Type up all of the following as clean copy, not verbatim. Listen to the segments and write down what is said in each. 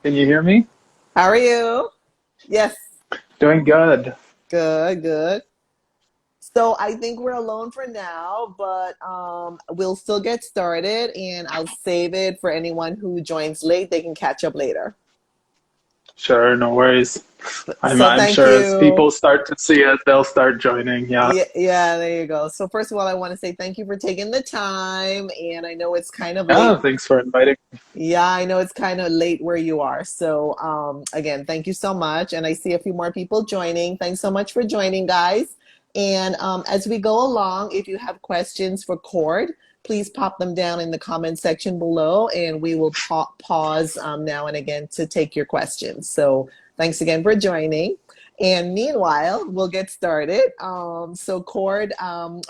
Can you hear me? How are you? Yes, Doing good. good, good. So I think we're alone for now, but we'll still get started and I'll save it for anyone who joins late. They can catch up later. Sure, no worries. I'm So I'm thank sure as you. people start to see it, they'll start joining. Yeah. Yeah, yeah, there you go. So first of all, I want to say thank you for taking the time, and I know it's kind of Yeah, late. thanks for inviting. Yeah, I know it's kind of late where you are. So again, thank you so much. And I see a few more people joining. Thanks so much for joining, guys. And as we go along, if you have questions for Cord, please pop them down in the comment section below, and we will pause now and again to take your questions. So thanks again for joining. And meanwhile, we'll get started. So Cord,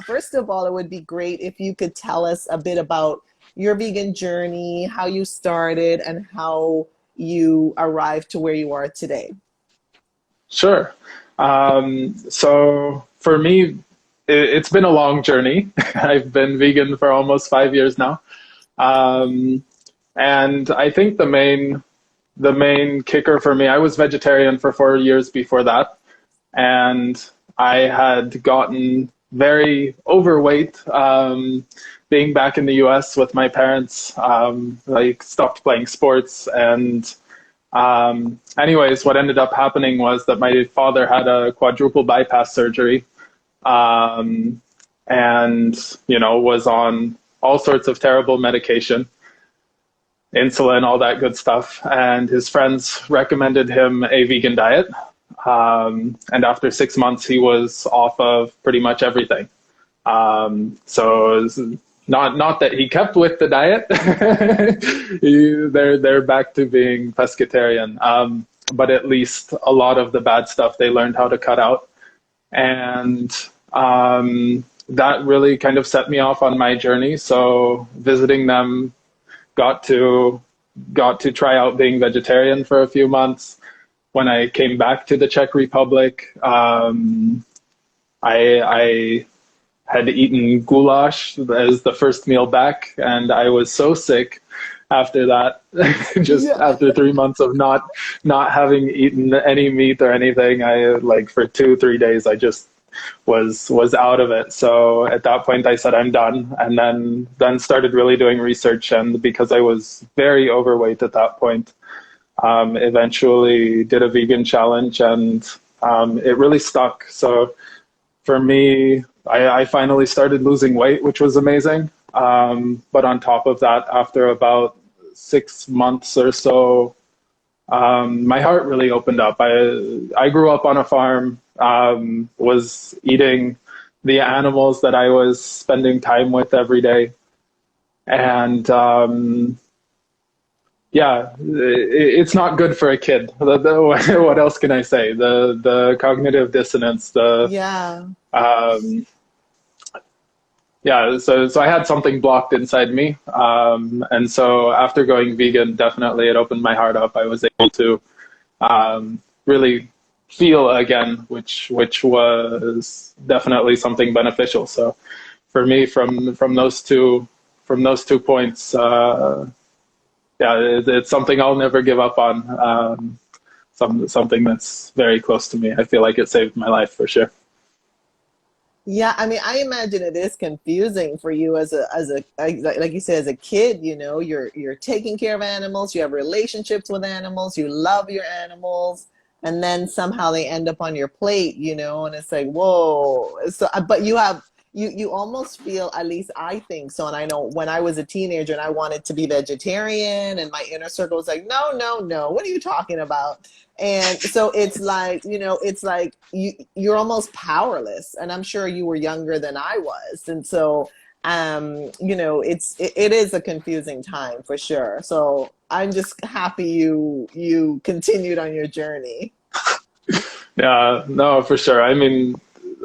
first of all, it would be great if you could tell us a bit about your vegan journey, how you started, and how you arrived to where you are today. Sure. So for me, it's been a long journey. I've been vegan for almost 5 years now. Um, and I think the main kicker for me, I was vegetarian for 4 years before that. And I had gotten very overweight being back in the US with my parents. Like stopped playing sports, and anyways, what ended up happening was that my father had a quadruple bypass surgery, um, and was on all sorts of terrible medication, insulin, all that good stuff. And his friends recommended him a vegan diet. And after 6 months, he was off of pretty much everything. So it was not that he kept with the diet. They're back to being pescatarian. But at least a lot of the bad stuff they learned how to cut out, and that really kind of set me off on my journey. So visiting them, got to got to try out being vegetarian for a few months. When I came back to the Czech Republic, I had eaten goulash as the first meal back, and I was so sick after that. Just Yeah. after 3 months of not having eaten any meat or anything, I like for 2 3 days I just was out of it. So at that point I said I'm done, and then started really doing research. And because I was very overweight at that point, eventually did a vegan challenge, and it really stuck. So for me, I finally started losing weight, which was amazing. But on top of that, after about 6 months or so, my heart really opened up. I grew up on a farm, was eating the animals that I was spending time with every day, and yeah, it's not good for a kid. What else can I say? The cognitive dissonance, the Yeah. um, yeah. So I had something blocked inside me, and so after going vegan, definitely it opened my heart up. I was able to really feel again, which was definitely something beneficial. So for me, from those two points, yeah, it's something I'll never give up on. Something that's very close to me. I feel like it saved my life for sure. Yeah, I mean, I imagine it is confusing for you like you said, as a kid, you're taking care of animals, you have relationships with animals, you love your animals, and then somehow they end up on your plate, and it's like, whoa. So, but you almost feel, at least I think so, and I know when I was a teenager and I wanted to be vegetarian, and my inner circle was like, no, no, no, what are you talking about? And so it's like you're almost powerless. And I'm sure you were younger than I was. And so it is a confusing time for sure. So I'm just happy you continued on your journey. Yeah, no, for sure. I mean,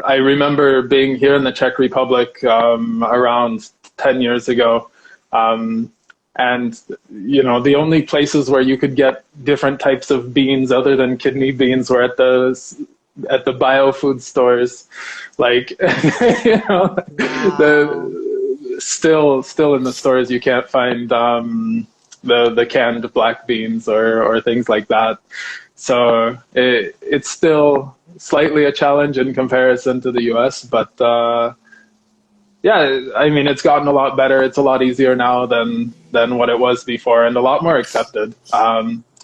I remember being here in the Czech Republic around 10 years ago. Um, and, the only places where you could get different types of beans other than kidney beans were at the biofood stores. Like, Wow. still in the stores, you can't find the canned black beans or things like that. So it's still slightly a challenge in comparison to the US, but yeah, I mean, it's gotten a lot better. It's a lot easier now than what it was before, and a lot more accepted.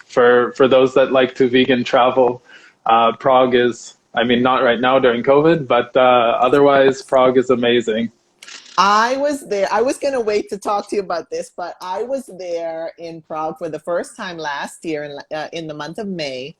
For those that like to vegan travel, Prague is. I mean, not right now during COVID, but otherwise, Prague is amazing. I was there. I was going to wait to talk to you about this, but I was there in Prague for the first time last year in the month of May.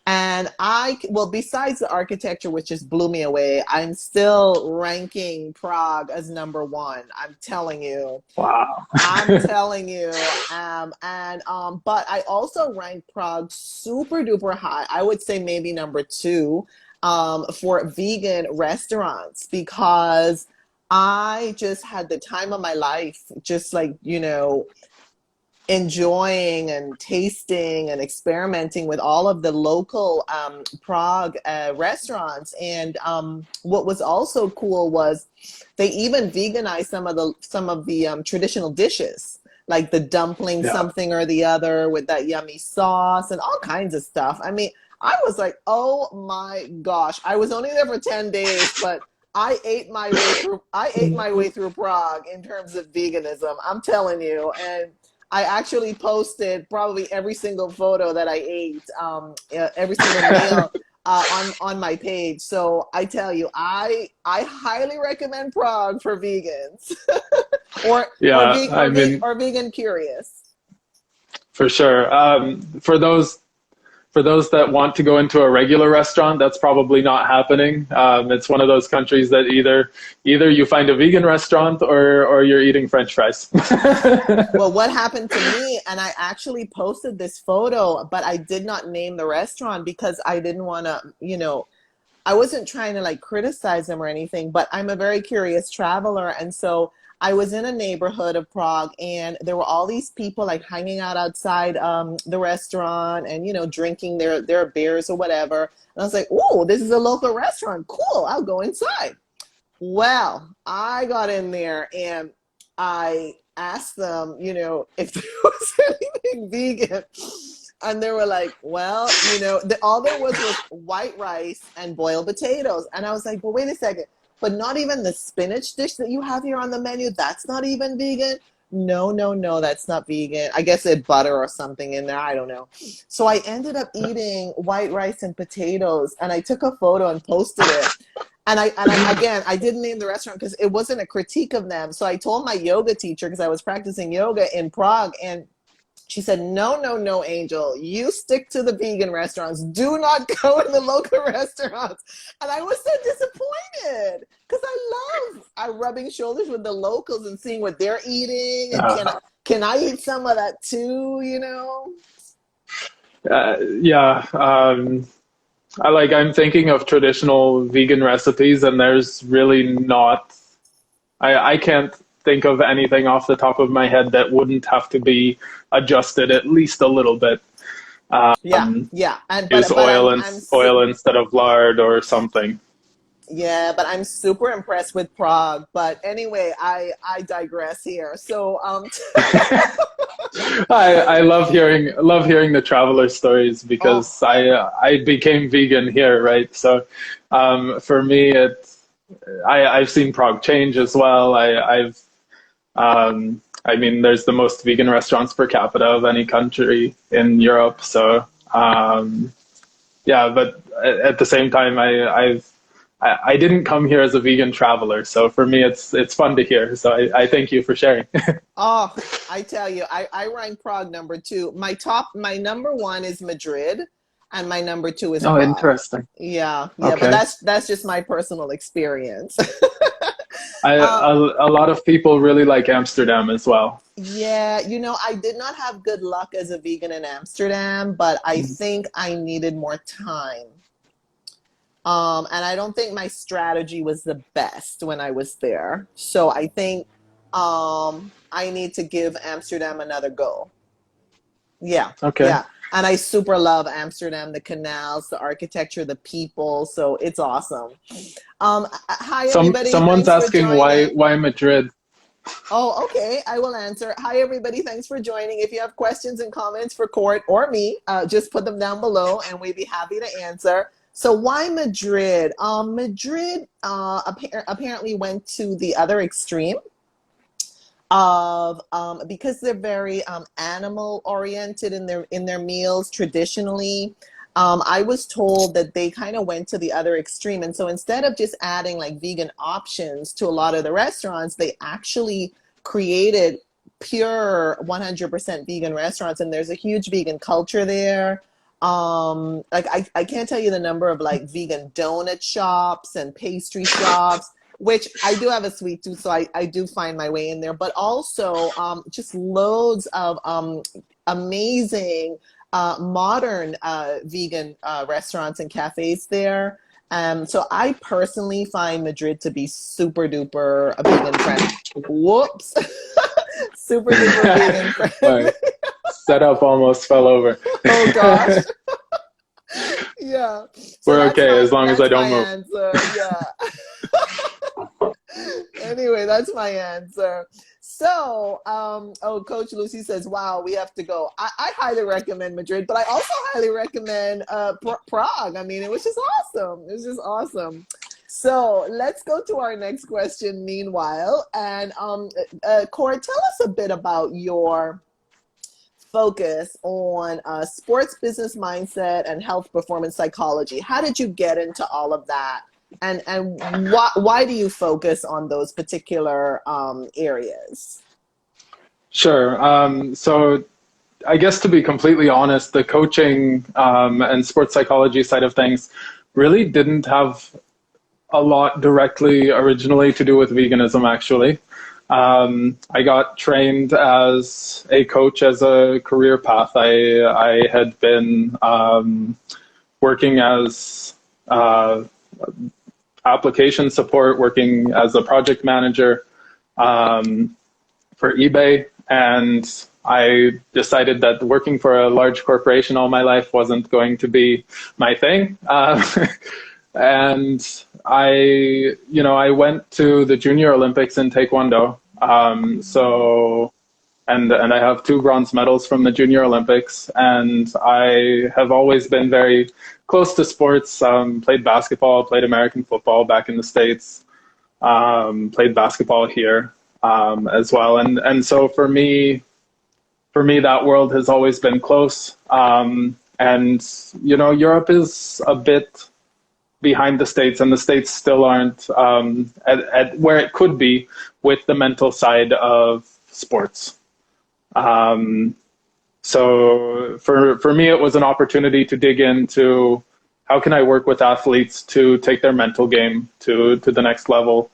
And well, besides the architecture, which just blew me away, I'm still ranking Prague as number one. I'm telling you. Wow. I'm telling you. But I also rank Prague super duper high. I would say maybe number two for vegan restaurants because I just had the time of my life, just like, enjoying and tasting and experimenting with all of the local Prague restaurants. And what was also cool was they even veganized some of the traditional dishes, like the dumpling Yeah. something or the other with that yummy sauce and all kinds of stuff. I mean, I was like, oh my gosh! I was only there for 10 days, but I ate my way through. I ate my way through Prague in terms of veganism. I'm telling you, and I actually posted probably every single photo that I ate, every single meal on my page. So I tell you, I highly recommend Prague for vegans or Yeah, I mean, or vegan curious. for sure. For those that want to go into a regular restaurant, that's probably not happening. It's one of those countries that either you find a vegan restaurant or you're eating French fries. Well, what happened to me, and I actually posted this photo, but I did not name the restaurant because I didn't want to, I wasn't trying to like criticize them or anything, but I'm a very curious traveler. And so I was in a neighborhood of Prague and there were all these people like hanging out outside the restaurant and, drinking their beers or whatever. And I was like, oh, this is a local restaurant. Cool. I'll go inside. Well, I got in there and I asked them, if there was anything vegan. And they were like, well, all there was white rice and boiled potatoes. And I was like, well, wait a second. But not even the spinach dish that you have here on the menu, that's not even vegan? No, no, no, that's not vegan. I guess it butter or something in there. I don't know. So I ended up eating white rice and potatoes. And I took a photo and posted it. Again, I didn't name the restaurant because it wasn't a critique of them. So I told my yoga teacher, because I was practicing yoga in Prague, and she said, no, no, no, Angel, you stick to the vegan restaurants. Do not go in the local restaurants. And I was so disappointed because I rubbing shoulders with the locals and seeing what they're eating. And can I eat some of that too, Yeah. I'm thinking of traditional vegan recipes, and there's really not. I can't think of anything off the top of my head that wouldn't have to be adjusted at least a little bit. Yeah, yeah. Use oil instead of lard or something. Yeah, but I'm super impressed with Prague. But anyway, I digress here. So I love hearing the traveler stories because I became vegan here, right? So for me, I've seen Prague change as well. I mean, there's the most vegan restaurants per capita of any country in Europe. So yeah, but at the same time, I didn't come here as a vegan traveler, so for me, it's fun to hear. So I thank you for sharing. Oh, I tell you, I rank Prague number two. My number one is Madrid, and my number two is Oh, Prague. interesting. Yeah, yeah, but Okay. that's just my personal experience. A lot of people really like Amsterdam as well. Yeah, I did not have good luck as a vegan in Amsterdam, but I think I needed more time. And I don't think my strategy was the best when I was there. So I think I need to give Amsterdam another go. Yeah, Okay. yeah. And I super love Amsterdam, the canals, the architecture, the people. So it's awesome. Hi, everybody. Someone's Thanks for asking joining. why Madrid? Oh, okay. I will answer. Hi, everybody. Thanks for joining. If you have questions and comments for Court or me, just put them down below and we'd be happy to answer. So why Madrid? Madrid apparently went to the other extreme of because they're very animal oriented in their meals traditionally. I was told that they kind of went to the other extreme, and so instead of just adding like vegan options to a lot of the restaurants, they actually created pure 100% vegan restaurants, and there's a huge vegan culture there. Like I can't tell you the number of like vegan donut shops and pastry shops, which I do have a sweet tooth, so I do find my way in there, but also just loads of amazing modern vegan restaurants and cafes there. So I personally find Madrid to be super duper vegan friendly. Whoops. Super duper vegan My friendly. setup almost fell over. Oh gosh. Yeah. So We're okay as long as I that's my don't move. answer. Yeah. Anyway, that's my answer. So, oh, Coach Lucy says, "Wow, we have to go." I highly recommend Madrid, but I also highly recommend Prague. I mean, it was just awesome. It was just awesome. So let's go to our next question. Meanwhile, and Cora, tell us a bit about your focus on sports business mindset and health performance psychology. How did you get into all of that? And why do you focus on those particular areas? Sure. So I guess to be completely honest, the coaching and sports psychology side of things really didn't have a lot directly originally to do with veganism, actually. I got trained as a coach as a career path. I had been working as application support, working as a project manager for eBay, and I decided that working for a large corporation all my life wasn't going to be my thing. And I went to the Junior Olympics in Taekwondo. And I have two bronze medals from the Junior Olympics, and I have always been very close to sports. Played basketball, played American football back in the States, played basketball here as well, and so for me that world has always been close. And Europe is a bit behind the States, and the States still aren't at where it could be with the mental side of sports. So for me, it was an opportunity to dig into how can I work with athletes to take their mental game to the next level.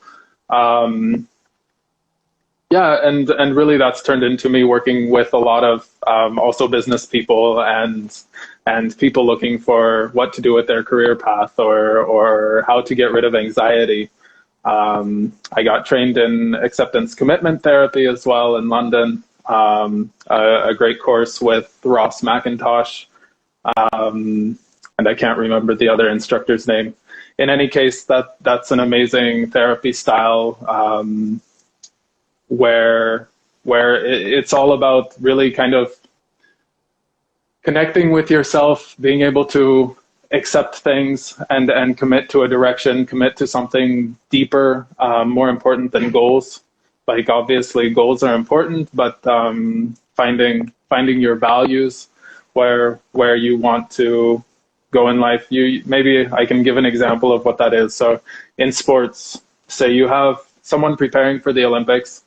Yeah, and really that's turned into me working with a lot of also business people and people looking for what to do with their career path or how to get rid of anxiety. I got trained in acceptance commitment therapy as well in London. A great course with Ross McIntosh, and I can't remember the other instructor's name. In any case, that's an amazing therapy style where it's all about really kind of connecting with yourself, being able to accept things and commit to a direction, commit to something deeper, more important than goals. Like obviously goals are important, but finding your values, where you want to go in life. Maybe I can give an example of what that is. So in sports, say you have someone preparing for the Olympics,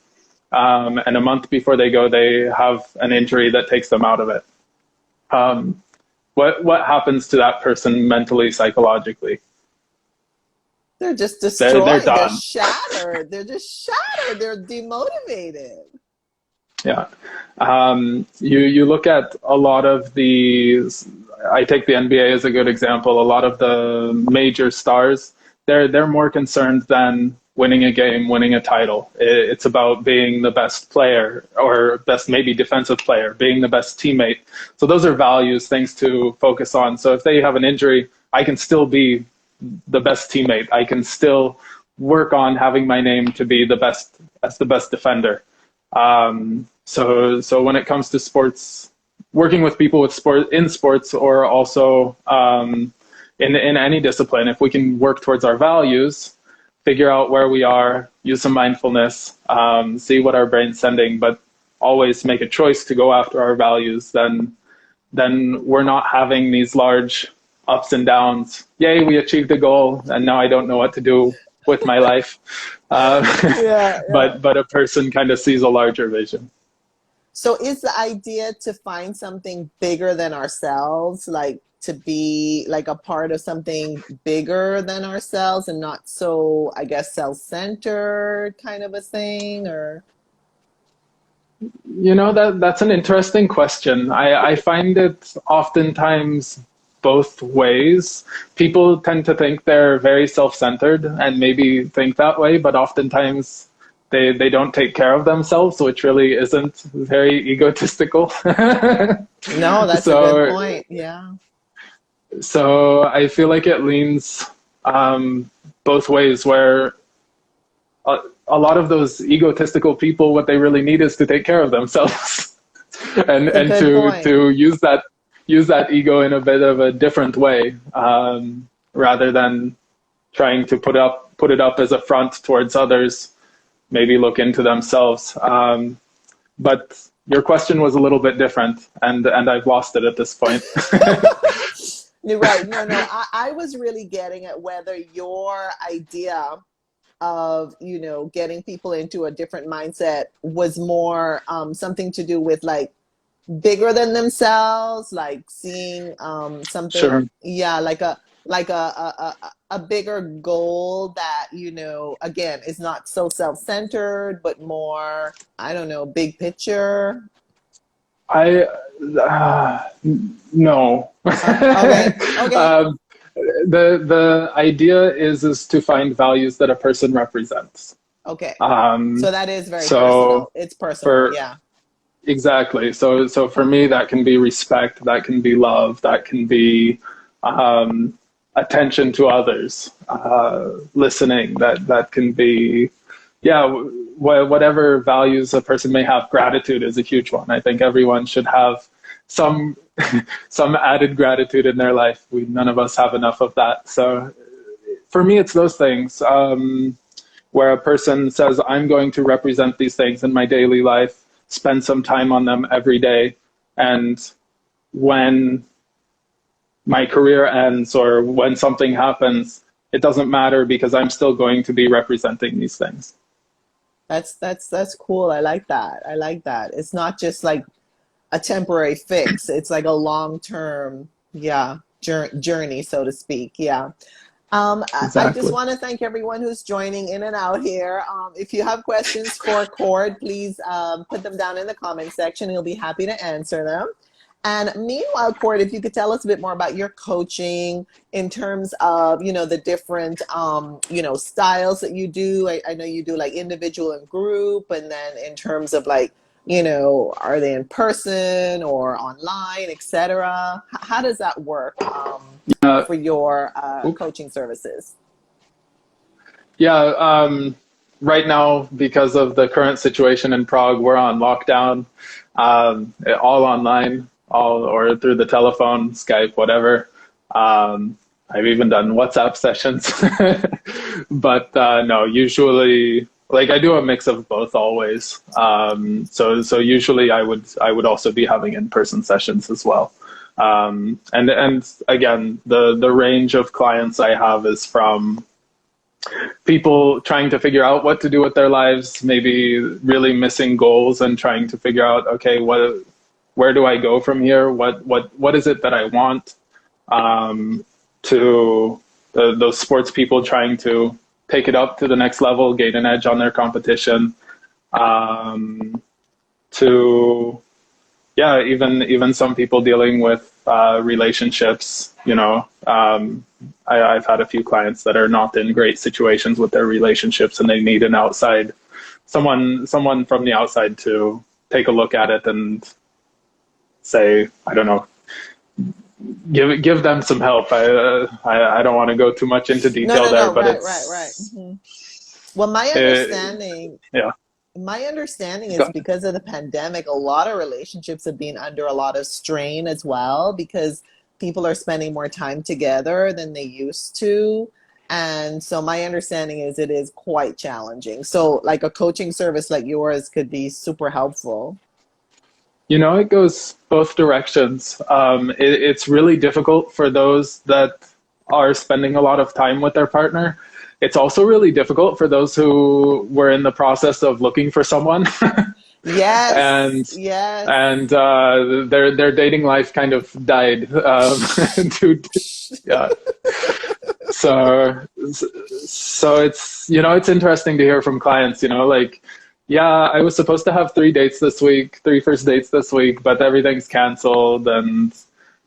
and a month before they go, they have an injury that takes them out of it. What happens to that person mentally, psychologically? They're just They're destroyed. They're done. shattered. They're just shattered. They're demotivated. Yeah. You look at a lot of these. I take the NBA as a good example. A lot of the major stars, they're more concerned than winning a game, winning a title. It's about being the best player or best maybe defensive player, being the best teammate. So those are values, things to focus on. So if they have an injury, I can still be the best teammate. I can still work on having my name to be the best as the best defender. So when it comes to sports, working with people with sports, or also in any discipline, if we can work towards our values, figure out where we are, use some mindfulness, see what our brain's sending, but always make a choice to go after our values, then we're not having these large ups and downs. Yay, we achieved a goal, and now I don't know what to do with my life. Uh, Yeah, yeah. but a person kind of sees a larger vision. So is the idea to find something bigger than ourselves, like to be like a part of something bigger than ourselves and not so, I guess, self-centered kind of a thing, or That's an interesting question. I find it oftentimes both ways. People tend to think they're very self-centered and maybe think that way, but oftentimes they don't take care of themselves, which really isn't very egotistical. no, that's a good so point. Yeah. so I feel like it leans both ways, where a lot of those egotistical people, what they really need is to take care of themselves, and It's a and good point. to use that ego in a bit of a different way, rather than trying to put it up as a front towards others. Maybe look into themselves. But your question was a little bit different, and I've lost it at this point. You're right. No, no. I was really getting at whether your idea of, getting people into a different mindset was more something to do with like bigger than themselves, like seeing something, Sure. yeah, like a bigger goal that, again, is not so self-centered, but more, I don't know, big picture. I No. Okay, okay, um, the idea is to find values that a person represents. okay. Um, So that is very so personal. It's personal. for Yeah. Exactly. So for me, that can be respect, that can be love, that can be attention to others, listening. That can be, yeah, whatever values a person may have. Gratitude is a huge one. I think everyone should have some some added gratitude in their life. None of us have enough of that. So for me, it's those things. Where a person says, I'm going to represent these things in my daily life, spend some time on them every day. And when my career ends or when something happens, it doesn't matter because I'm still going to be representing these things. That's cool. I like that. I like that. It's not just like a temporary fix. It's like a long-term, yeah, journey, so to speak. Yeah. I just Exactly. want to thank everyone who's joining in and out here. If you have questions for Cord, please put them down in the comment section. He'll be happy to answer them. And meanwhile, Cord, if you could tell us a bit more about your coaching in terms of, the different, styles that you do. I know you do like individual and group, and then in terms of like, are they in person or online, etc. How does that work Uh, for your Oop. coaching services? Yeah. Right now, because of the current situation in Prague, we're on lockdown, all online, all or through the telephone, Skype, whatever. I've even done WhatsApp sessions, but no, usually, like, I do a mix of both always. So usually I would also be having in-person sessions as well. And again, the range of clients I have is from people trying to figure out what to do with their lives, maybe really missing goals and trying to figure out, okay, where do I go from here? What is it that I want? To those sports people trying to take it up to the next level, gain an edge on their competition. Um, to Yeah, even some people dealing with relationships. I've had a few clients that are not in great situations with their relationships, and they need an outside someone from the outside to take a look at it and say, I don't know, give them some help. I don't want to go too much into No, detail no, there, no. but Right, right, right. Well, my it, understanding, yeah. My understanding is Go- because of the pandemic, a lot of relationships have been under a lot of strain as well because people are spending more time together than they used to. And so my understanding is it is quite challenging. So like a coaching service like yours could be super helpful. It goes both directions. It's really difficult for those that are spending a lot of time with their partner. It's also really difficult for those who were in the process of looking for someone, Yes, and yes. their dating life kind of died. Due to, yeah. So it's interesting to hear from clients. Like, yeah, I was supposed to have three first dates this week, but everything's canceled, and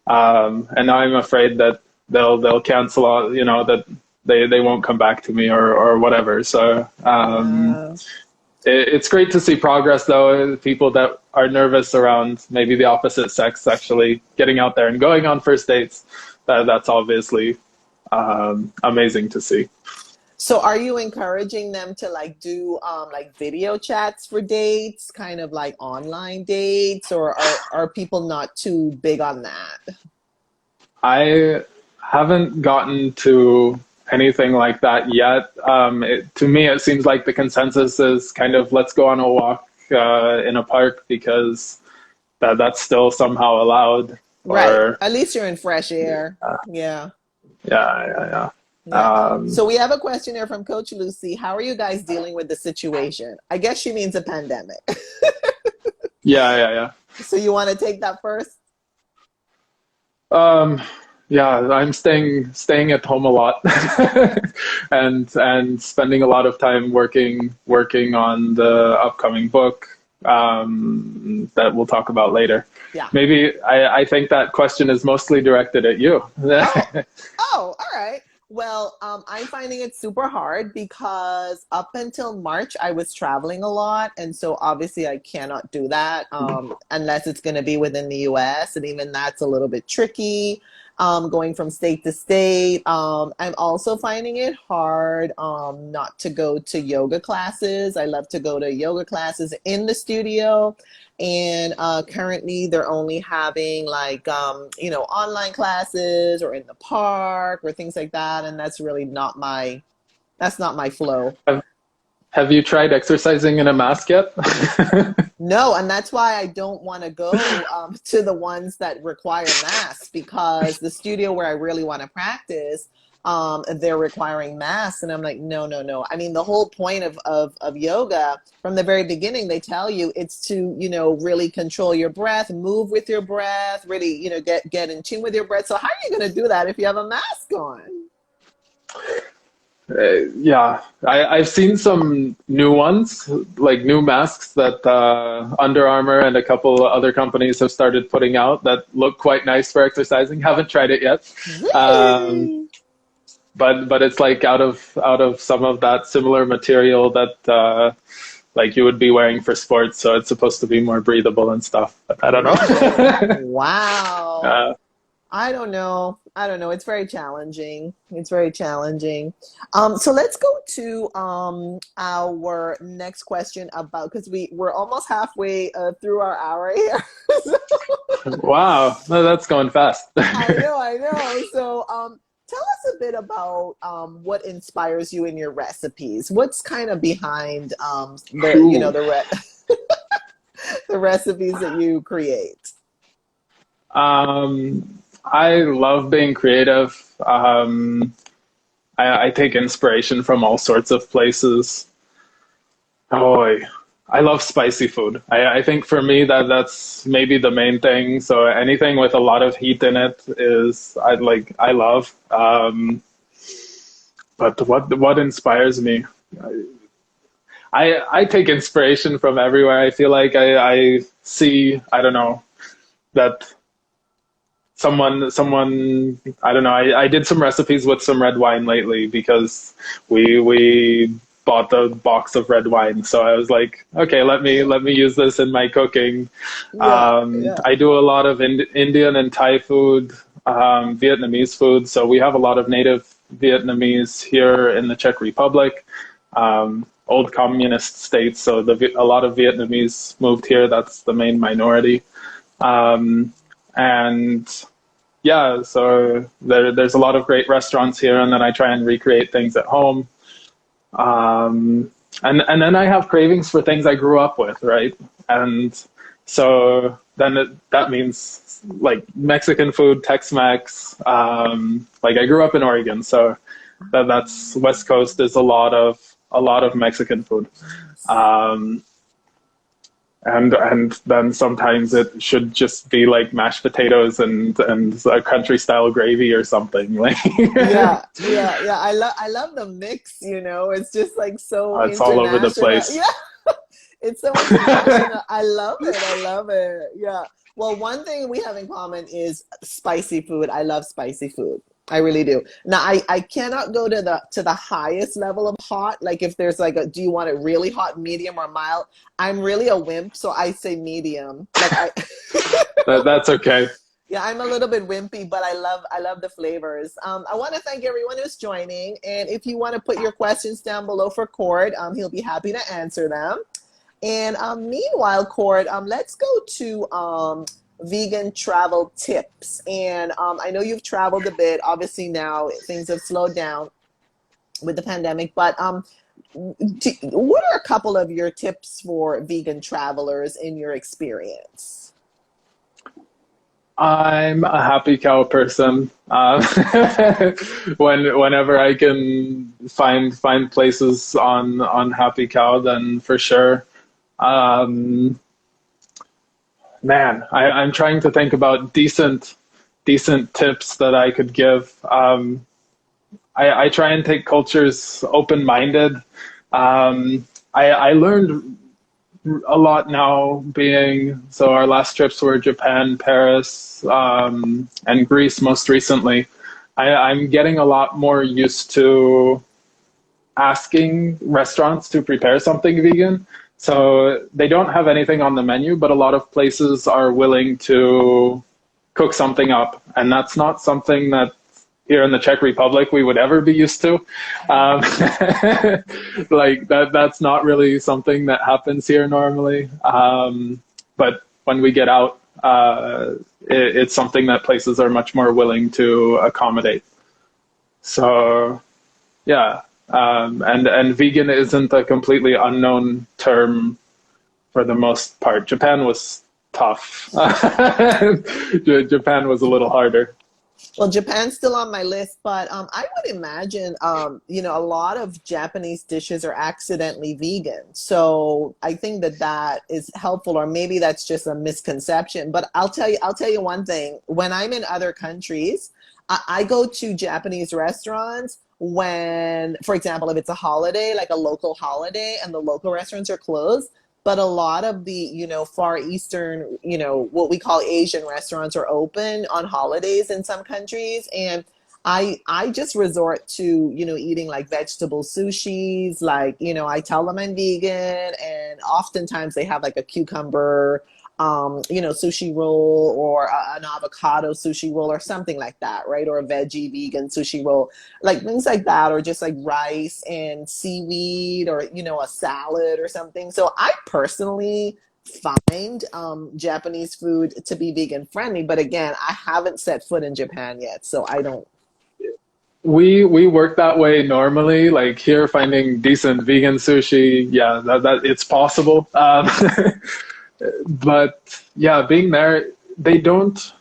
now I'm afraid that they'll cancel all, that they won't come back to me or whatever. So Yeah. it's great to see progress, though. People that are nervous around maybe the opposite sex actually getting out there and going on first dates. That's obviously amazing to see. So are you encouraging them to like do like video chats for dates, kind of like online dates, or are people not too big on that? I haven't gotten to anything like that yet. To me, it seems like the consensus is kind of let's go on a walk in a park because that's still somehow allowed. Right. Or At least you're in fresh air. Yeah. yeah, yeah, Yeah. yeah. So we have a question here from Coach Lucy. How are you guys dealing with the situation? I guess she means a pandemic. Yeah, yeah, yeah. So you want to take that first? Um, yeah, I'm staying at home a lot, and spending a lot of time working on the upcoming book that we'll talk about later. Yeah. Maybe I think that question is mostly directed at you. Oh, oh, all right. Well, I'm finding it super hard because up until March, I was traveling a lot. And so obviously I cannot do that unless it's going to be within the US. And even that's a little bit tricky going from state to state. I'm also finding it hard not to go to yoga classes. I love to go to yoga classes in the studio. And currently they're only having like, online classes or in the park or things like that. And that's really that's not my flow. Have you tried exercising in a mask yet? No, and that's why I don't want to go to the ones that require masks because the studio where I really want to practice, they're requiring masks. And I'm like, no, no, no. I mean, the whole point of yoga from the very beginning, they tell you it's to, really control your breath, move with your breath, really, get in tune with your breath. So how are you going to do that if you have a mask on? Yeah, I've seen some new ones, like new masks that Under Armour and a couple other companies have started putting out that look quite nice for exercising. Haven't tried it yet, Really? but it's like out of some of that similar material that like you would be wearing for sports, so it's supposed to be more breathable and stuff. But I don't know. Wow. uh, I don't know. I don't know. It's very challenging. It's very challenging. So let's go to our next question about because we're almost halfway through our hour here. wow, no, that's going fast. I know, I know. So tell us a bit about what inspires you in your recipes. What's kind of behind Ooh. the recipes that you create? I love being creative. I take inspiration from all sorts of places. Oh, I love spicy food. I think for me that's maybe the main thing. So anything with a lot of heat in it is I love. But what inspires me? I take inspiration from everywhere. I feel like I see, I don't know, that someone I don't know, I did some recipes with some red wine lately because we bought the box of red wine, so I was like, okay, let me use this in my cooking. Yeah, yeah. I do a lot of Indian and Thai food, Vietnamese food, so we have a lot of native Vietnamese here in the Czech Republic. old communist states. So a lot of Vietnamese moved here. That's the main minority. And yeah, so there's a lot of great restaurants here, and then I try and recreate things at home. And then I have cravings for things I grew up with, right? And so then that means like Mexican food, Tex-Mex. Like I grew up in Oregon, so that's West Coast is a lot of Mexican food. Um, and then sometimes it should just be like mashed potatoes and a country style gravy or something like. Yeah. I love the mix, It's just like so It's all over the international. place. Yeah. It's so international. I love it. I love it. Yeah. Well, one thing we have in common is spicy food. I love spicy food. I really do. Now, I cannot go to the highest level of hot. Like if there's like do you want it really hot, medium, or mild? I'm really a wimp, so I say medium. Like That's okay. yeah, I'm a little bit wimpy, but I love the flavors. I want to thank everyone who's joining, and if you want to put your questions down below for Cord, he'll be happy to answer them. And meanwhile, Cord, let's go to vegan travel tips. And I know you've traveled a bit. Obviously now things have slowed down with the pandemic, but what are a couple of your tips for vegan travelers in your experience? I'm a happy cow person. Whenever I can find places on Happy Cow, then for sure. Um, Man, I'm trying to think about decent tips that I could give. I try and take cultures open-minded. I learned a lot now so our last trips were Japan, Paris, and Greece most recently. I'm getting a lot more used to asking restaurants to prepare something vegan. So they don't have anything on the menu, but a lot of places are willing to cook something up. And that's not something that here in the Czech Republic we would ever be used to. Like that's not really something that happens here normally. But when we get out, it's something that places are much more willing to accommodate. So yeah. And vegan isn't a completely unknown term for the most part. Japan was tough. Japan was a little harder. Well, Japan's still on my list, but I would imagine, a lot of Japanese dishes are accidentally vegan. So I think that is helpful, or maybe that's just a misconception. But I'll tell you one thing. When I'm in other countries, I go to Japanese restaurants when, for example, if it's a holiday, like a local holiday, and the local restaurants are closed. But a lot of the, Far Eastern, what we call Asian restaurants are open on holidays in some countries. And I just resort to, eating like vegetable sushis. Like, I tell them I'm vegan, and oftentimes they have like a cucumber, sushi roll, or an avocado sushi roll or something like that, right? Or a veggie vegan sushi roll, like things like that, or just like rice and seaweed, or, a salad or something. So I personally find Japanese food to be vegan friendly. But again, I haven't set foot in Japan yet, so I don't. We work that way normally. Like here, finding decent vegan sushi, yeah, that it's possible. But yeah, being there, they don't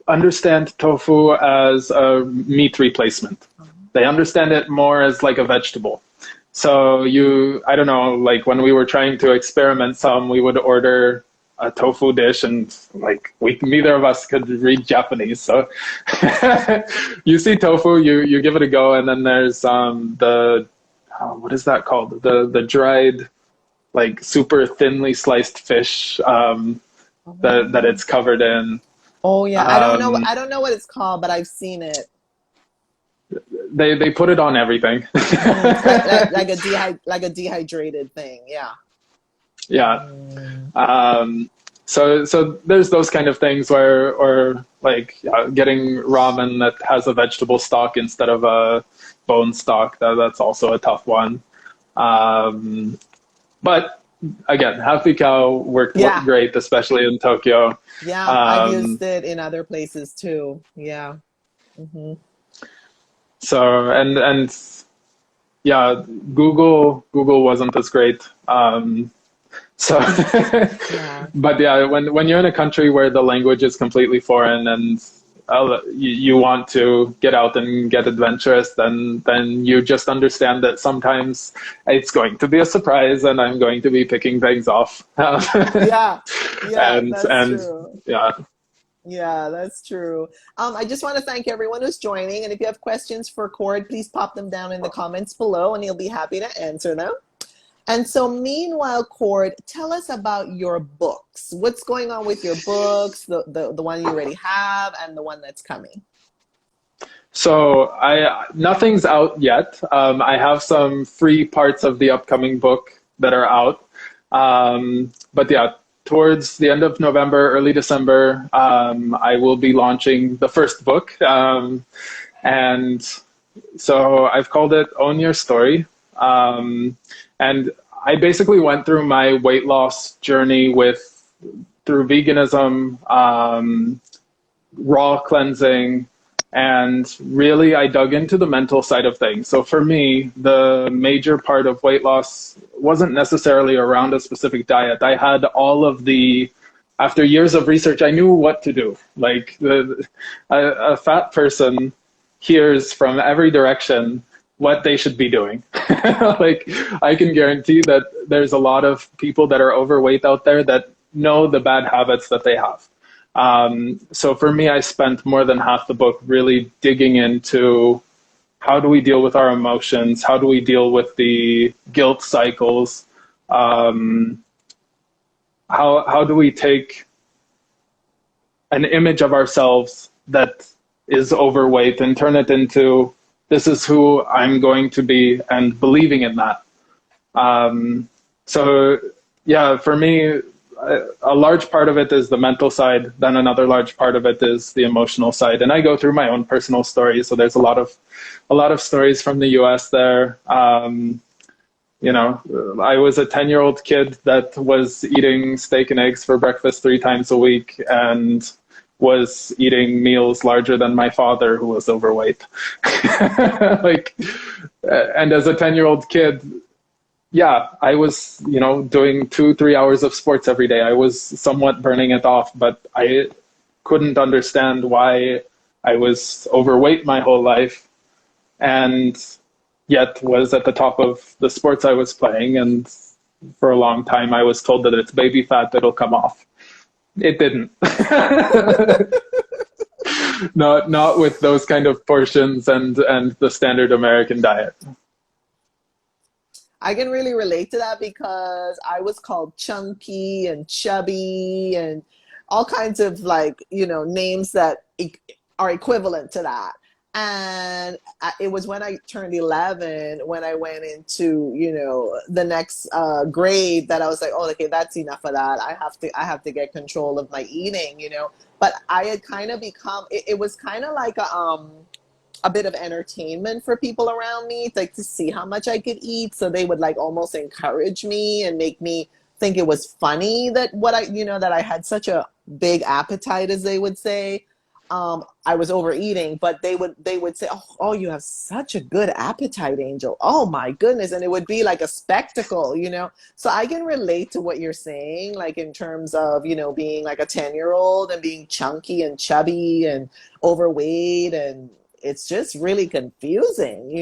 understand tofu as a meat replacement. They understand it more as like a vegetable. So I don't know, like when we were trying to experiment some, we would order a tofu dish, and like neither of us could read Japanese. So you see tofu, you give it a go, and then there's what is that called? The dried, like super thinly sliced fish that it's covered in. Oh yeah, I don't know what it's called, but I've seen it. They put it on everything. like a dehydrated thing, yeah. Yeah. So there's those kind of things or like getting ramen that has a vegetable stock instead of a bone stock. That's also a tough one. But again, Happy Cow worked Yeah. great, especially in Tokyo. Yeah. I've Um, used it in other places too. Yeah. Hmm. so and yeah, Google wasn't as great. So, Yeah. but yeah, when you're in a country where the language is completely foreign and you want to get out and get adventurous, then you just understand that sometimes it's going to be a surprise, and I'm going to be picking things off, Yeah. Yeah. That's and true. yeah. Yeah, that's true. I just want to thank everyone who's joining. And if you have questions for Cord, please pop them down in the comments below and he'll be happy to answer them. And so, meanwhile, Cord, tell us about your books. What's going on with your books, the one you already have and the one that's coming? So I nothing's out yet. I have some free parts of the upcoming book that are out. But yeah, towards the end of November, early December, I will be launching the first book. And so I've called it Own Your Story. And I basically went through my weight loss journey through veganism, raw cleansing, and really I dug into the mental side of things. So for me, the major part of weight loss wasn't necessarily around a specific diet. I had all of after years of research, I knew what to do. Like a fat person hears from every direction what they should be doing. Like I can guarantee that there's a lot of people that are overweight out there that know the bad habits that they have. So for me, I spent more than half the book really digging into how do we deal with our emotions? How do we deal with the guilt cycles? How do we take an image of ourselves that is overweight and turn it into this is who I'm going to be, and believing in that. So yeah, for me, a large part of it is the mental side. Then another large part of it is the emotional side. And I go through my own personal stories. So there's a lot of stories from the U.S. there. I was a 10-year-old kid that was eating steak and eggs for breakfast 3 times a week and was eating meals larger than my father, who was overweight. Like, and as a 10-year-old kid, yeah, I was, doing 2, 3 hours of sports every day. I was somewhat burning it off, but I couldn't understand why I was overweight my whole life and yet was at the top of the sports I was playing. And for a long time, I was told that it's baby fat that'll come off. It didn't. Not with those kind of portions and the standard American diet. I can really relate to that because I was called chunky and chubby and all kinds of names that are equivalent to that. And it was when I turned 11, when I went into, the next grade, that I was like, oh, okay, that's enough of that. I have to get control of my eating. But I had kind of become, it was kind of like a bit of entertainment for people around me, like to see how much I could eat. So they would like almost encourage me and make me think it was funny that that I had such a big appetite, as they would say. I was overeating, but they would say, oh, you have such a good appetite, Angel. Oh my goodness. And it would be like a spectacle. So I can relate to what you're saying, like in terms of, being like a 10-year-old and being chunky and chubby and overweight, and it's just really confusing.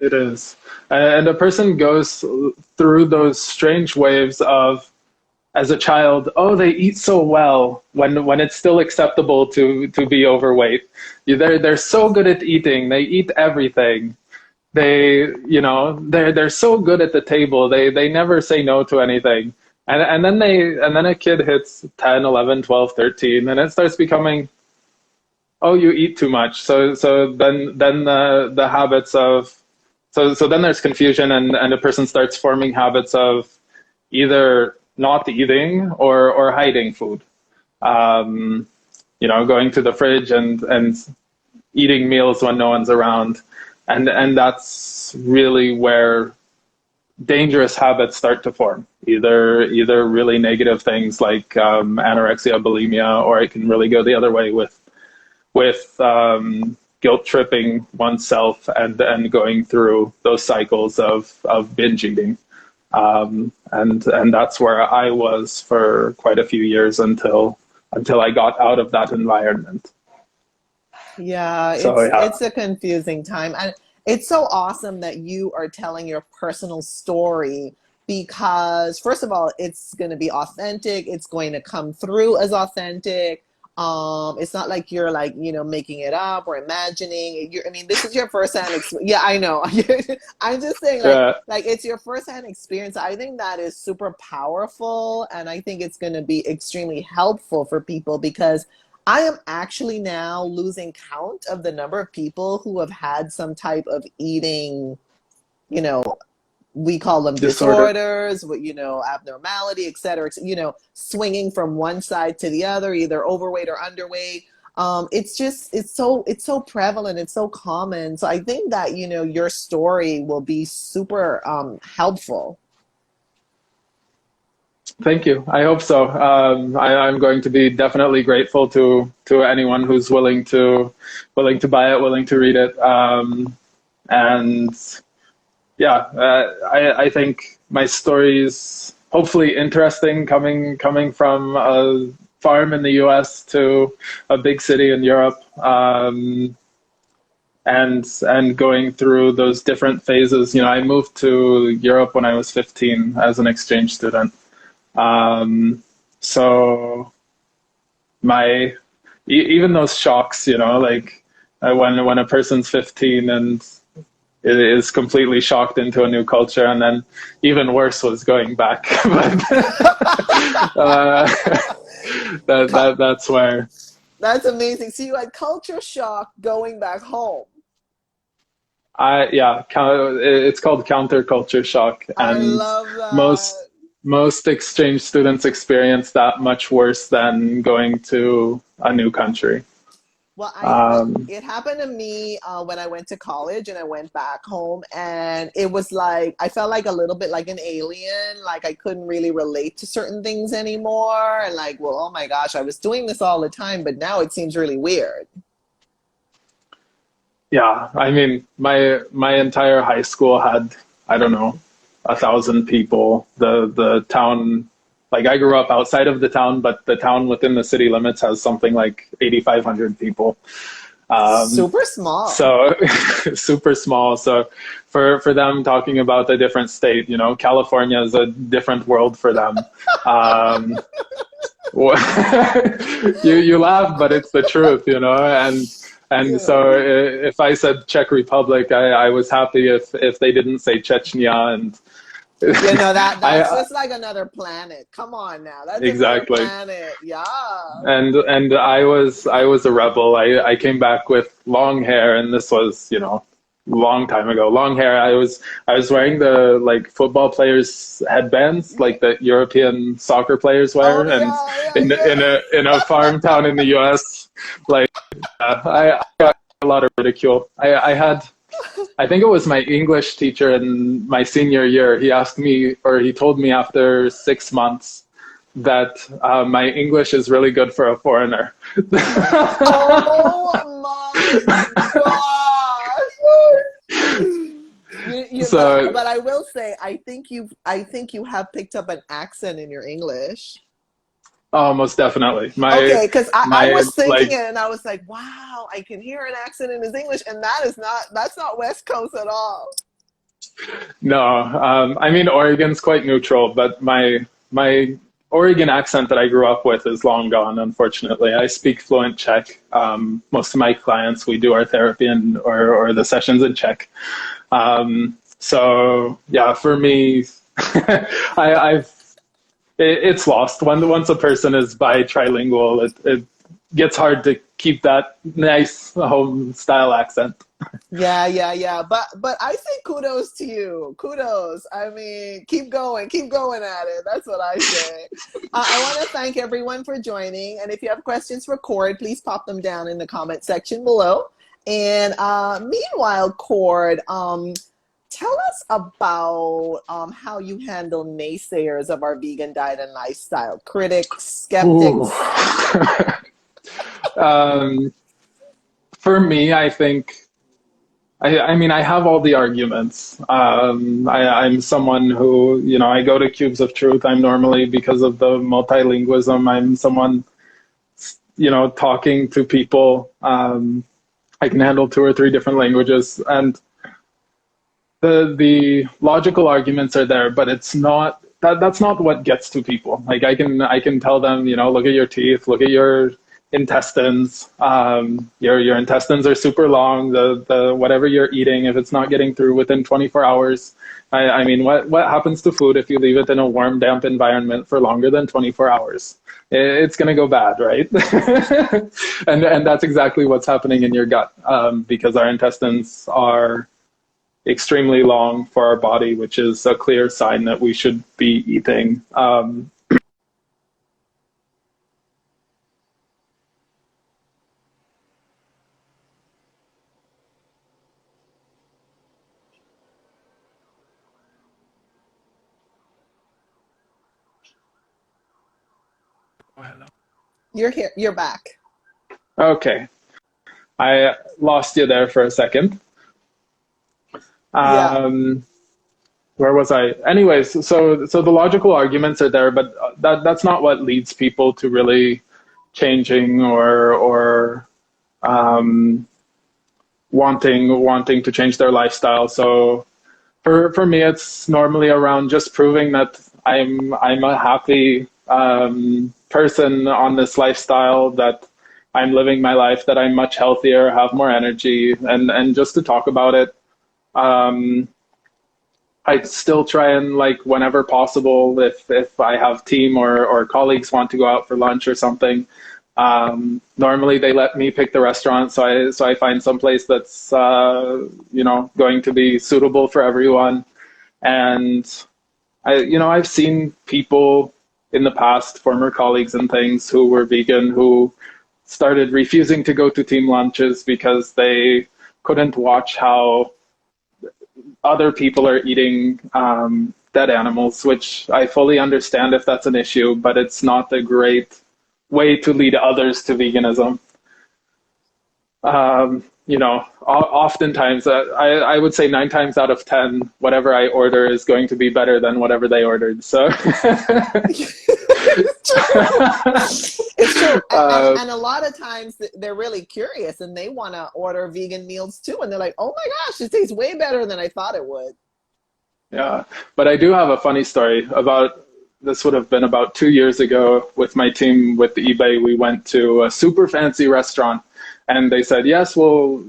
It is. And a person goes through those strange waves of, as a child, oh, they eat so well when it's still acceptable to be overweight. They're so good at eating. They eat everything. They're so good at the table. They never say no to anything. And then a kid hits 10, 11, 12, 13, and it starts becoming, oh, you eat too much. So then the habits of so then there's confusion, and a person starts forming habits of either not eating or hiding food. Going to the fridge and eating meals when no one's around. And that's really where dangerous habits start to form. Either really negative things like anorexia, bulimia, or it can really go the other way with guilt tripping oneself and going through those cycles of binge eating. And that's where I was for quite a few years until I got out of that environment. Yeah, So yeah, it's a confusing time. And it's so awesome that you are telling your personal story because first of all, it's going to be authentic. It's going to come through as authentic. It's not like you're like, making it up or imagining. I mean, this is your firsthand experience. Yeah, I know. I'm just saying yeah. like it's your firsthand experience. I think that is super powerful and I think it's going to be extremely helpful for people because I am actually now losing count of the number of people who have had some type of eating, you know, we call them Disorder. disorders, abnormality, et cetera, swinging from one side to the other, either overweight or underweight. It's so prevalent. It's so common. So I think that, your story will be super helpful. Thank you. I hope so. I'm going to be definitely grateful to anyone who's willing to buy it, willing to read it. And yeah, I think my story is hopefully interesting, coming from a farm in the U.S. to a big city in Europe, and going through those different phases. I moved to Europe when I was 15 as an exchange student. So my even those shocks, like when a person's 15 and is completely shocked into a new culture, and then even worse was going back. But that's where That's amazing. So you had culture shock going back home. it's called counterculture shock, I and love that. most most exchange students experience that much worse than going to a new country. Well, Um, it happened to me when I went to college and I went back home, and it was like I felt like a little bit like an alien. Like I couldn't really relate to certain things anymore, and like, well, oh my gosh, I was doing this all the time, but now it seems really weird. yeah, I mean, my entire high school had, I don't know, 1,000 people. The town, like I grew up outside of the town, but the town within the city limits has something like 8,500 people. Um, Super small. so super small. So for them talking about a different state, California is a different world for them. Um, you laugh, but it's the truth, and Yeah. so if I said Czech Republic, I was happy if they didn't say Chechnya, and That's I just like another planet. Come on now. That's another exactly. planet. Yeah. And I was a rebel. I came back with long hair, and this was, long time ago. Long hair. I was wearing the like football players headbands, like the European soccer players wear, Oh and yeah, in a farm town in the U.S. Like I got a lot of ridicule. I think it was my English teacher in my senior year. He asked me, or he told me after 6 months that my English is really good for a foreigner. Oh my gosh. So, But I will say I think you have picked up an accent in your English. oh, most definitely. Okay, because I My was thinking like it and I was like, wow, I can hear an accent in his English, and that's not West Coast at all. no, I mean Oregon's quite neutral, but my Oregon accent that I grew up with is long gone. Unfortunately, I speak fluent Czech. Most of my clients, we do our therapy or the sessions in Czech. So yeah, for me, I've it's lost. Once a person is trilingual, it gets hard to keep that nice home style accent. Yeah. But I say kudos to you. Kudos. I mean, keep going at it. That's what I say. I want to thank everyone for joining. And if you have questions for Cord, please pop them down in the comment section below. And meanwhile, Cord, tell us about how you handle naysayers of our vegan diet and lifestyle, critics, Ooh. skeptics. um, for me, I think I mean, I have all the arguments. I'm someone who, I go to Cubes of Truth. I'm normally, because of the multilingualism, I'm someone, talking to people. I can handle two or three different languages, and the logical arguments are there, but it's not that's not what gets to people. Like I can tell them, look at your teeth, look at your intestines. Your intestines are super long. The whatever you're eating, if it's not getting through within 24 hours, I mean, what happens to food if you leave it in a warm, damp environment for longer than 24 hours? It's going to go bad, right? And that's exactly what's happening in your gut, because our intestines are extremely long for our body, which is a clear sign that we should be eating. Oh, hello. You're here. You're back. Okay, I lost you there for a second. Yeah. Um, where was I? Anyways, so the logical arguments are there, but that's not what leads people to really changing or um, wanting to change their lifestyle. So for me, it's normally around just proving that I'm a happy person on this lifestyle, that I'm living my life, that I'm much healthier, have more energy, and just to talk about it. Um, I still try and, like, whenever possible, if I have team or colleagues want to go out for lunch or something. Normally they let me pick the restaurant, so I find some place that's going to be suitable for everyone. And I've seen people in the past, former colleagues and things, who were vegan, who started refusing to go to team lunches because they couldn't watch how other people are eating dead animals, which I fully understand if that's an issue, but it's not a great way to lead others to veganism. Oftentimes, I would say 9 times out of 10, whatever I order is going to be better than whatever they ordered. So, It's true. It's true. uh, And a lot of times they're really curious and they want to order vegan meals too. And they're like, oh my gosh, it tastes way better than I thought it would. yeah, but I do have a funny story about this. Would have been about 2 years ago with my team with eBay. We went to a super fancy restaurant, and they said, yes, we'll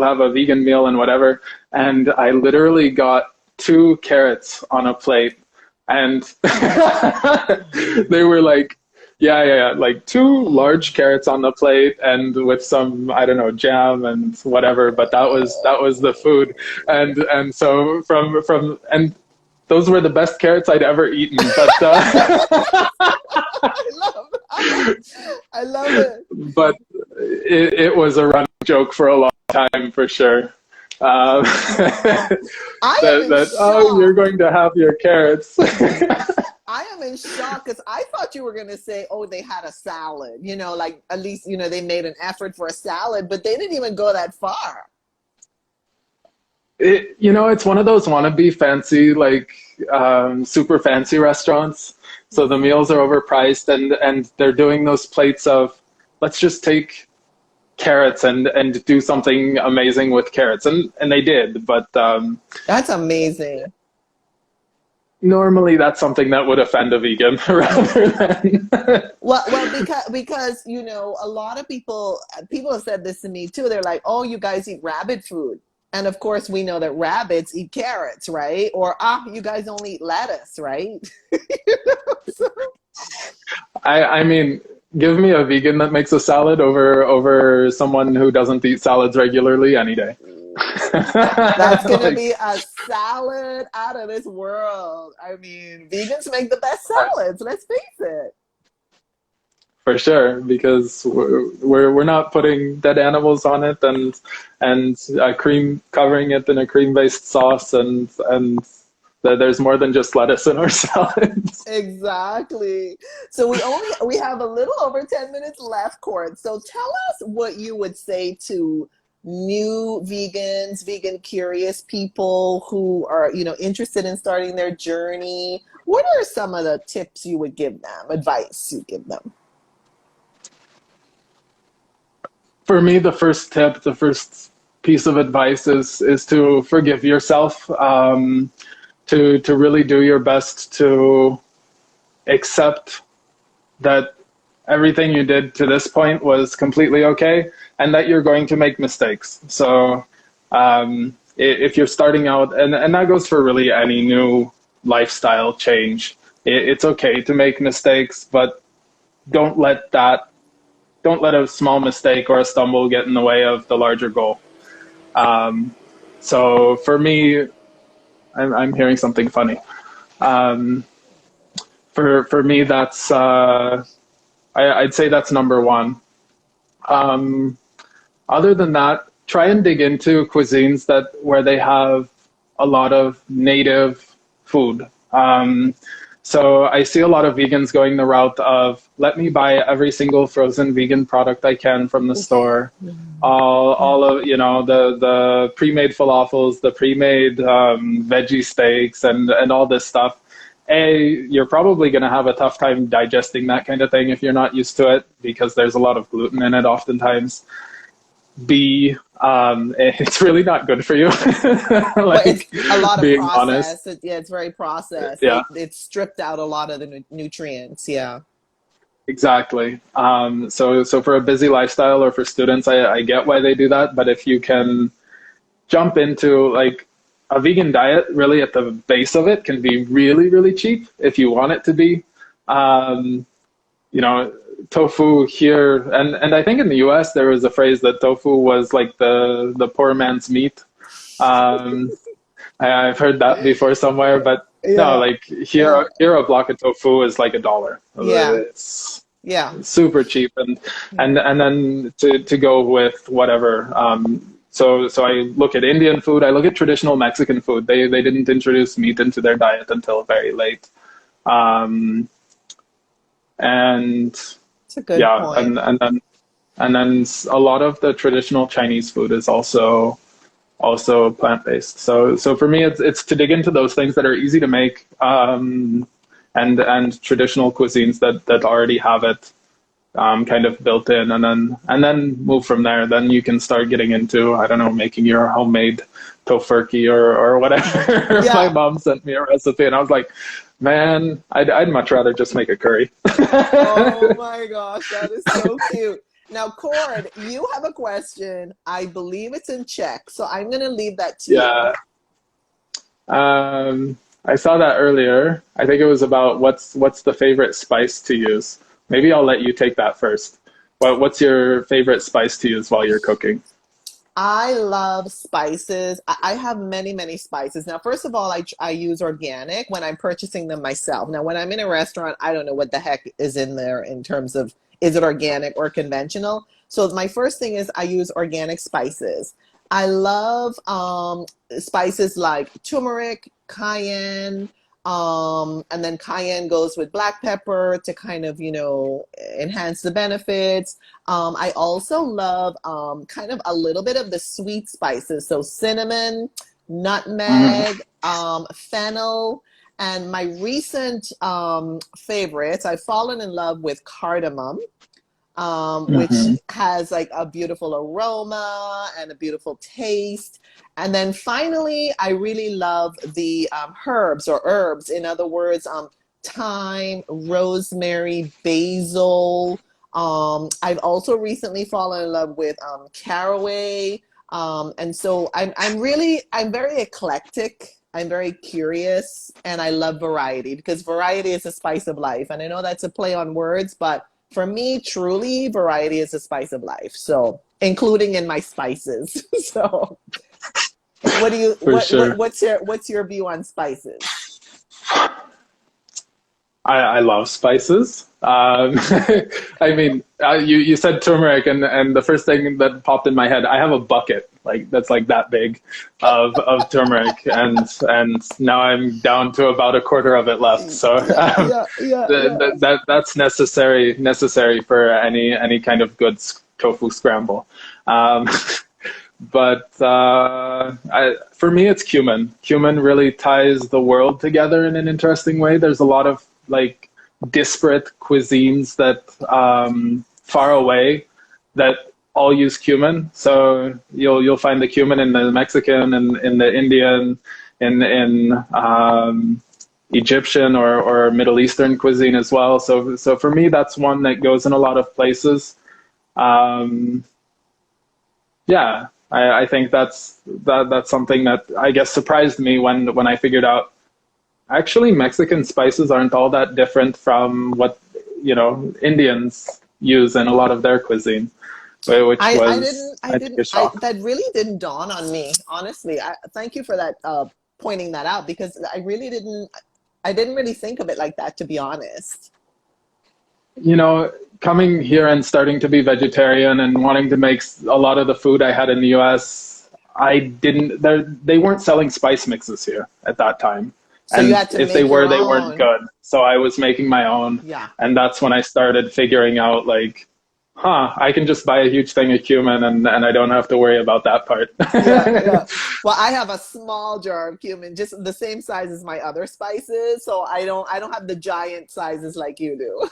have a vegan meal and whatever. And I literally got two carrots on a plate, and they were like, yeah, like two large carrots on the plate and with some, I don't know, jam and whatever. But that was the food, and so and those were the best carrots I'd ever eaten. But I love I love it. but it was a running joke for a long time, for sure. That I am in that oh, you're shock. going to have your carrots. I am in shock because I thought you were going to say, oh, they had a salad, like at least, they made an effort for a salad, but they didn't even go that far. It's one of those wannabe fancy, like, super fancy restaurants. So the meals are overpriced, and they're doing those plates of, let's just take carrots and do something amazing with carrots, and they did. But That's amazing. normally that's something that would offend a vegan rather than. Well, because a lot of people have said this to me too. They're like, "Oh, you guys eat rabbit food," and of course, we know that rabbits eat carrots, right? Or you guys only eat lettuce, right? So, I mean, give me a vegan that makes a salad over someone who doesn't eat salads regularly any day. that's gonna Like, be a salad out of this world. I mean, vegans make the best salads. Let's face it. for sure, because we're not putting dead animals on it, and cream, covering it in a cream-based sauce, and there's more than just lettuce in our salads. Exactly. So we have a little over 10 minutes left, Cord. So tell us what you would say to new vegans, vegan curious people who are, interested in starting their journey. What are some of the tips you would give them, advice you give them? For me, the first tip, the first piece of advice is to forgive yourself, to really do your best to accept that everything you did to this point was completely okay, and that you're going to make mistakes. So if you're starting out, and that goes for really any new lifestyle change, it's okay to make mistakes, but don't let that don't let a small mistake or a stumble get in the way of the larger goal. Um, so for me, I'm hearing something funny. Um, for me, that's I'd say that's number one. Um, Other than that, try and dig into cuisines that where they have a lot of native food. So I see a lot of vegans going the route of let me buy every single frozen vegan product I can from the store. All of the pre-made falafels, the pre-made veggie steaks, and all this stuff. You're probably going to have a tough time digesting that kind of thing if you're not used to it, because there's a lot of gluten in it oftentimes. B, it's really not good for you. But it's Like, a lot of being honest. process. Yeah, it's very processed. Yeah, It's stripped out a lot of the nutrients. Yeah. exactly. So for a busy lifestyle or for students, I get why they do that. But if you can jump into like a vegan diet, really at the base of it can be really, really cheap if you want it to be. Um, you know, Tofu here, and I think in the US there was a phrase that tofu was like the poor man's meat. Um, I've heard that before somewhere, but no, Yeah. like here a block of tofu is like $1. Yeah. It's Yeah. super cheap, and Yeah. and then to go with whatever. So I look at Indian food, I look at traditional Mexican food. They didn't introduce meat into their diet until very late. Um, and It's a good yeah, point. and then a lot of the traditional Chinese food is also plant-based. So for me, it's to dig into those things that are easy to make, and traditional cuisines that already have it kind of built in, and then move from there. Then you can start getting into, I don't know, making your homemade tofurkey or whatever. My Yeah. mom sent me a recipe, and I was like, man, I'd much rather just make a curry. Oh my gosh, that is so cute. Now, Cord, you have a question. I believe it's in Czech, so I'm going to leave that to you. Yeah. I saw that earlier. I think it was about what's the favorite spice to use. Maybe I'll let you take that first. What's your favorite spice to use while you're cooking? I love spices. I have many, many spices. Now, first of all, I use organic when I'm purchasing them myself. Now, when I'm in a restaurant, I don't know what the heck is in there in terms of is it organic or conventional. So my first thing is I use organic spices. I love spices like turmeric, cayenne, and then cayenne goes with black pepper to kind of, enhance the benefits. I also love kind of a little bit of the sweet spices. So cinnamon, Mm, nutmeg, fennel, and my recent favorites, I've fallen in love with cardamom, which hmm. has like a beautiful aroma and a beautiful taste. And then finally, I really love the herbs or herbs. In other words, thyme, rosemary, basil. I've also recently fallen in love with caraway. And so I'm very eclectic. I'm very curious and I love variety because variety is a spice of life. And I know that's a play on words, but for me, truly, variety is the spice of life. So, including in my spices. So, what do you For sure. what's your view on spices? I love spices. I mean, you said turmeric, and the first thing that popped in my head, I have a bucket like that's like that big of turmeric, and now I'm down to about a quarter of it left. So Yeah, yeah, yeah, yeah. that's necessary for any kind of good tofu scramble. Um, but for me, it's cumin. Cumin really ties the world together in an interesting way. There's a lot of like disparate cuisines that far away that all use cumin. So you'll find the cumin in the Mexican and in the Indian, in Egyptian or Middle Eastern cuisine as well. So for me, that's one that goes in a lot of places. Um, yeah, I think that's something that I guess surprised me when I figured out actually Mexican spices aren't all that different from what Indians use in a lot of their cuisine, which I was didn't I I think didn't a I shock. that really didn't dawn on me, honestly. Thank you for that pointing that out because I didn't really think of it like that, to be honest. You know, coming here and starting to be vegetarian and wanting to make a lot of the food I had in the US, I didn't. They weren't selling spice mixes here at that time, So you and had to if they make your were, they weren't own. good. So I was making my own, Yeah. and that's when I started figuring out like, huh, I can just buy a huge thing of cumin and I don't have to worry about that part. Yeah, yeah. Well, I have a small jar of cumin, just the same size as my other spices, so I don't have the giant sizes like you do.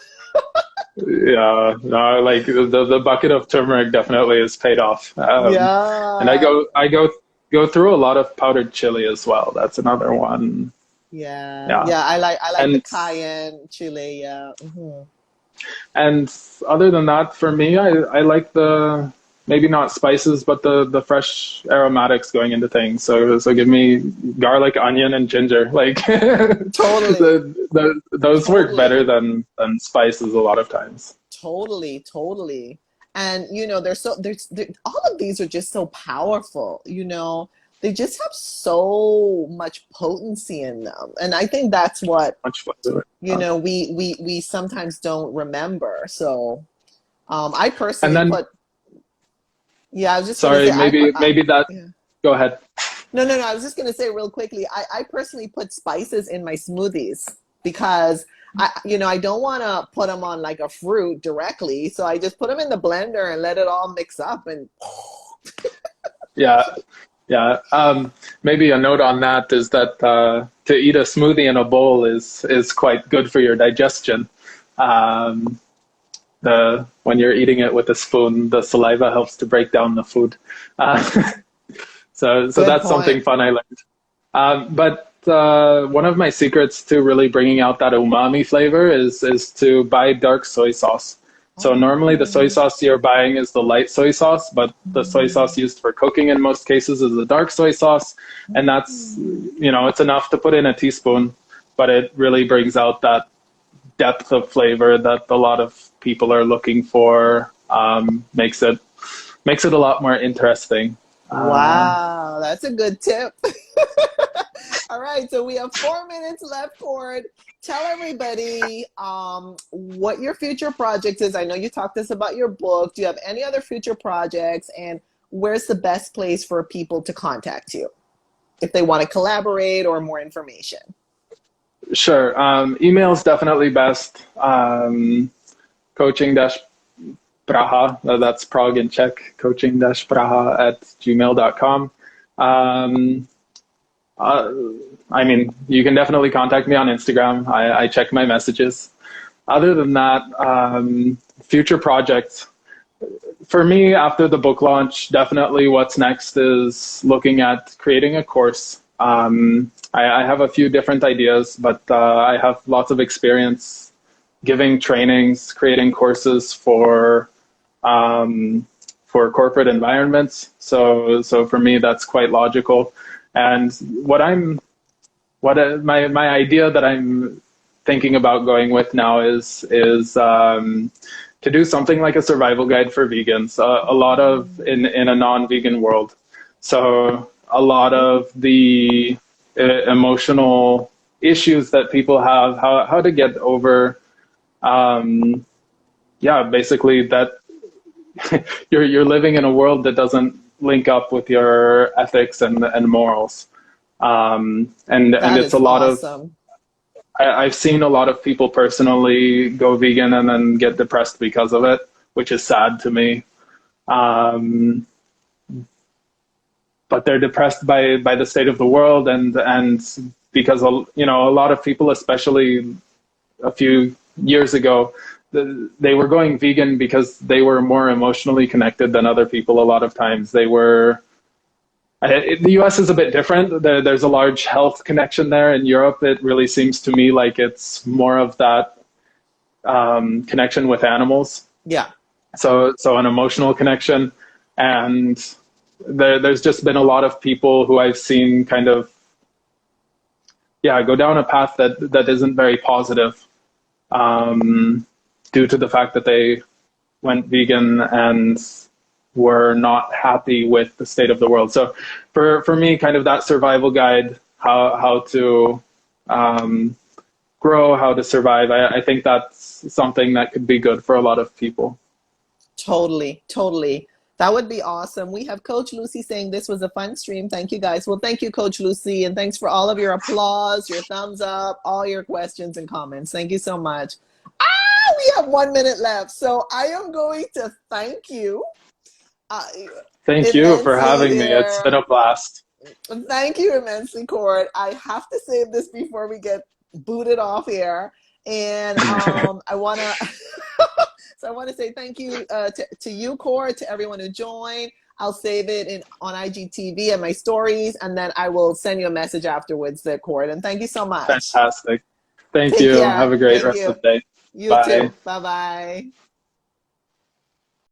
Yeah, no, like the bucket of turmeric definitely is paid off. And Yeah. I go through a lot of powdered chili as well. That's another one. Yeah. Yeah, Yeah, I like the and cayenne chili, yeah. and other than that, for me, I like the maybe not spices, but the fresh aromatics going into things. So give me garlic, onion, and ginger. Like Totally. those work better Totally. than spices a lot of times. Totally, totally. And all of these are just so powerful, They just have so much potency in them. And I think that's what, Much flavor. we sometimes don't remember. So, I And personally then put yeah, I was just gonna sorry, say maybe that. yeah. Go ahead. No, no, no. I was just going to say real quickly, I personally put spices in my smoothies because I don't want to put them on like a fruit directly. So I just put them in the blender and let it all mix up and Yeah, yeah. Maybe a note on that is that to eat a smoothie in a bowl is quite good for your digestion. Um, the when you're eating it with a spoon, the saliva helps to break down the food. Uh, so good that's something point. fun I learned. But one of my secrets to really bringing out that umami flavor is to buy dark soy sauce. So normally the soy Oh. sauce you're buying is the light soy sauce, but the soy sauce used for cooking in most cases is the dark soy sauce, and that's it's enough to put in a teaspoon, but it really brings out that depth of flavor that a lot of people are looking for. Makes it a lot more interesting. Uh, Wow, that's a good tip. All right, so we have 4 minutes left, Cord. Tell everybody what your future project is. I know you talked to us about your book. Do you have any other future projects? And where's the best place for people to contact you if they want to collaborate or more information? Sure. Email is definitely best. Coaching dash Praha, that's Prague in Czech, coaching dash Praha at gmail.com. Um, uh, I mean, you can definitely contact me on Instagram. I check my messages. Other than that, future projects. For me, after the book launch, definitely what's next is looking at creating a course. I have a few different ideas, but I have lots of experience giving trainings, creating courses um, for corporate environments. So for me, that's quite logical. And my idea that I'm thinking about going with now is to do something like a survival guide for vegans. A lot of in a non-vegan world. So a lot of the emotional issues that people have, how to get over, um, yeah, basically that you're living in a world that doesn't link up with your ethics and morals. And That it's is a lot of, awesome. I've seen a lot of people personally go vegan and then get depressed because of it, which is sad to me. Um, but they're depressed by the state of the world, and because you know, a lot of people, especially a few years ago, they were going vegan because they were more emotionally connected than other people. A lot of times they were. The US is a bit different. There's a large health connection there. In Europe, it really seems to me like it's more of that connection with animals. Yeah. So an emotional connection, and there's just been a lot of people who I've seen kind of, yeah, go down a path that isn't very positive, due to the fact that they went vegan and were not happy with the state of the world. So for me, kind of that survival guide, how to grow, how to survive, I think that's something that could be good for a lot of people. Totally, totally. That would be awesome. We have Coach Lucy saying this was a fun stream. Thank you guys. Well, thank you, Coach Lucy, and thanks for all of your applause, your thumbs up, all your questions and comments. Thank you so much. We have 1 minute left, so I am going to thank you uh, Thank you for immensely having me. It's been here. a blast. Thank you immensely, Cord. I have to save this before we get booted off here, and I want to. So I want to say thank you to you, Cord, to everyone who joined. I'll save it on IGTV and my stories, and then I will send you a message afterwards, Cord. And thank you so much. Fantastic. Thank Take you. Have care. a great Thank rest you. of the day. You Bye. too. Bye bye.